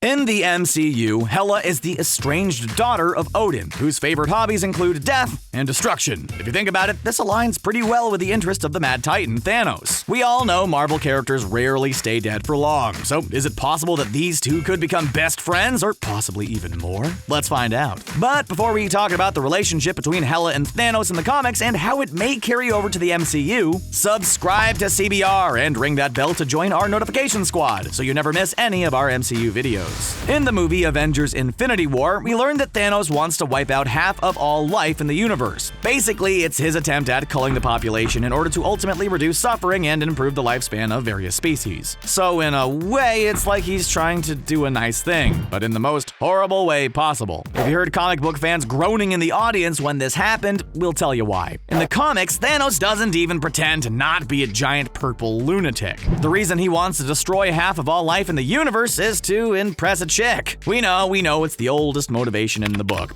In the MCU, Hela is the estranged daughter of Odin, whose favorite hobbies include death and destruction. If you think about it, this aligns pretty well with the interest of the Mad Titan, Thanos. We all know Marvel characters rarely stay dead for long, so is it possible that these two could become best friends, or possibly even more? Let's find out. But before we talk about the relationship between Hela and Thanos in the comics and how it may carry over to the MCU, subscribe to CBR and ring that bell to join our notification squad so you never miss any of our MCU videos. In the movie Avengers Infinity War, we learned that Thanos wants to wipe out half of all life in the universe. Basically, it's his attempt at culling the population in order to ultimately reduce suffering and improve the lifespan of various species. So in a way, it's like he's trying to do a nice thing, but in the most horrible way possible. If you heard comic book fans groaning in the audience when this happened, we'll tell you why. In the comics, Thanos doesn't even pretend to not be a giant purple lunatic. The reason he wants to destroy half of all life in the universe is to impress a chick. We know it's the oldest motivation in the book.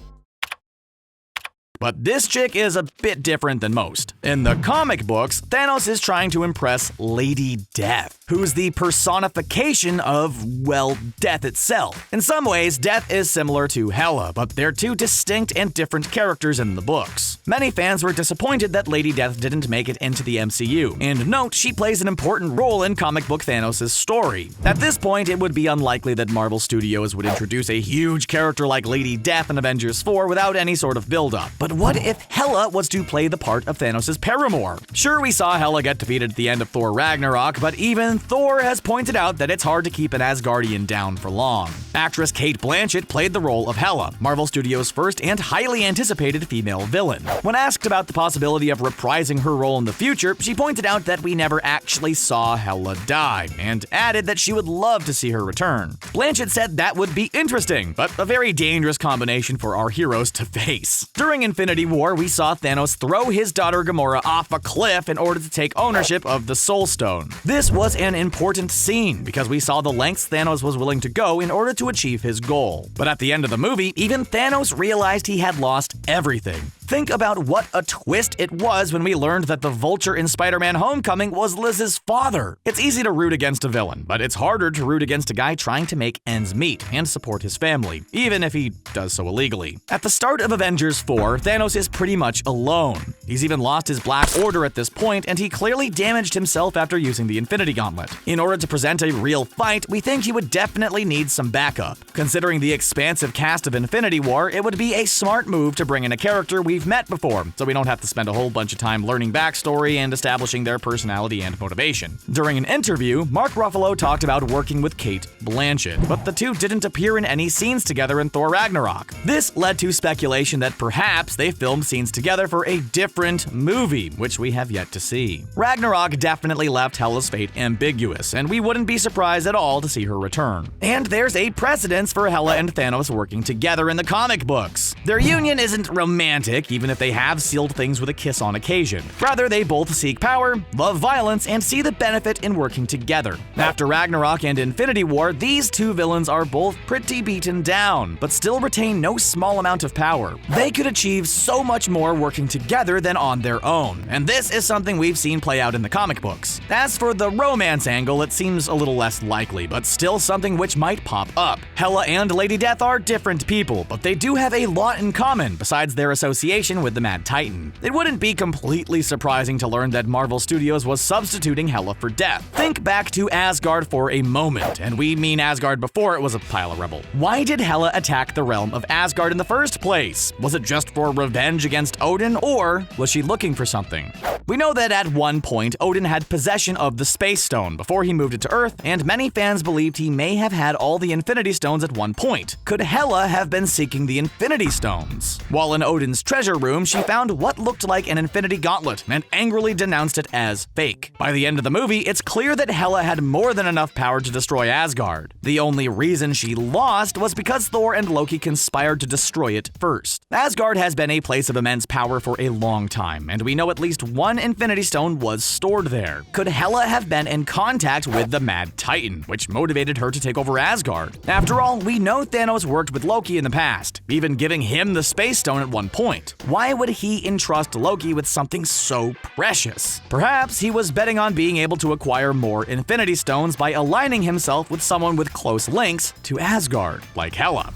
But this chick is a bit different than most. In the comic books, Thanos is trying to impress Lady Death, who's the personification of, well, death itself. In some ways, Death is similar to Hela, but they're two distinct and different characters in the books. Many fans were disappointed that Lady Death didn't make it into the MCU, and note she plays an important role in comic book Thanos' story. At this point, it would be unlikely that Marvel Studios would introduce a huge character like Lady Death in Avengers 4 without any sort of build-up. But what if Hela was to play the part of Thanos' paramour? Sure, we saw Hela get defeated at the end of Thor Ragnarok, but even Thor has pointed out that it's hard to keep an Asgardian down for long. Actress Cate Blanchett played the role of Hela, Marvel Studios' first and highly anticipated female villain. When asked about the possibility of reprising her role in the future, she pointed out that we never actually saw Hela die, and added that she would love to see her return. Blanchett said that would be interesting, but a very dangerous combination for our heroes to face. During Infinity War, we saw Thanos throw his daughter Gamora off a cliff in order to take ownership of the Soul Stone. This was an important scene because we saw the lengths Thanos was willing to go in order to achieve his goal. But at the end of the movie, even Thanos realized he had lost everything. Think about what a twist it was when we learned that the Vulture in Spider-Man Homecoming was Liz's father. It's easy to root against a villain, but it's harder to root against a guy trying to make ends meet and support his family, even if he does so illegally. At the start of Avengers 4, Thanos is pretty much alone. He's even lost his Black Order at this point, and he clearly damaged himself after using the Infinity Gauntlet. In order to present a real fight, we think he would definitely need some backup. Considering the expansive cast of Infinity War, it would be a smart move to bring in a character we've met before, so we don't have to spend a whole bunch of time learning backstory and establishing their personality and motivation. During an interview, Mark Ruffalo talked about working with Cate Blanchett, but the two didn't appear in any scenes together in Thor Ragnarok. This led to speculation that perhaps they filmed scenes together for a different movie, which we have yet to see. Ragnarok definitely left Hela's fate ambiguous, and we wouldn't be surprised at all to see her return. And there's a precedence for Hela and Thanos working together in the comic books. Their union isn't romantic, even if they have sealed things with a kiss on occasion. Rather, they both seek power, love violence, and see the benefit in working together. After Ragnarok and Infinity War, these two villains are both pretty beaten down, but still retain no small amount of power. They could achieve so much more working together than on their own, and this is something we've seen play out in the comic books. As for the romance angle, it seems a little less likely, but still something which might pop up. Hela and Lady Death are different people, but they do have a lot in common besides their association with the Mad Titan. It wouldn't be completely surprising to learn that Marvel Studios was substituting Hela for Death. Think back to Asgard for a moment, and we mean Asgard before it was a pile of rubble. Why did Hela attack the realm of Asgard in the first place? Was it just for revenge against Odin, or was she looking for something? We know that at one point, Odin had possession of the Space Stone before he moved it to Earth, and many fans believed he may have had all the Infinity Stones at one point. Could Hela have been seeking the Infinity Stones? While in Odin's treasure room, she found what looked like an Infinity Gauntlet and angrily denounced it as fake. By the end of the movie, it's clear that Hela had more than enough power to destroy Asgard. The only reason she lost was because Thor and Loki conspired to destroy it first. Asgard has been a place of immense power for a long time, and we know at least one Infinity Stone was stored there. Could Hela have been in contact with the Mad Titan, which motivated her to take over Asgard? After all, we know Thanos worked with Loki in the past, even giving him the Space Stone at one point. confused. Why would he entrust Loki with something so precious? Perhaps he was betting on being able to acquire more Infinity Stones by aligning himself with someone with close links to Asgard, like Hela.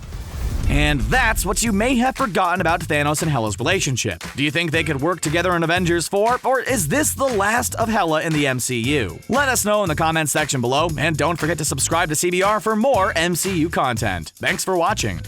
And that's what you may have forgotten about Thanos and Hela's relationship. Do you think they could work together in Avengers 4, or is this the last of Hela in the MCU? Let us know in the comments section below, and don't forget to subscribe to CBR for more MCU content. Thanks for watching.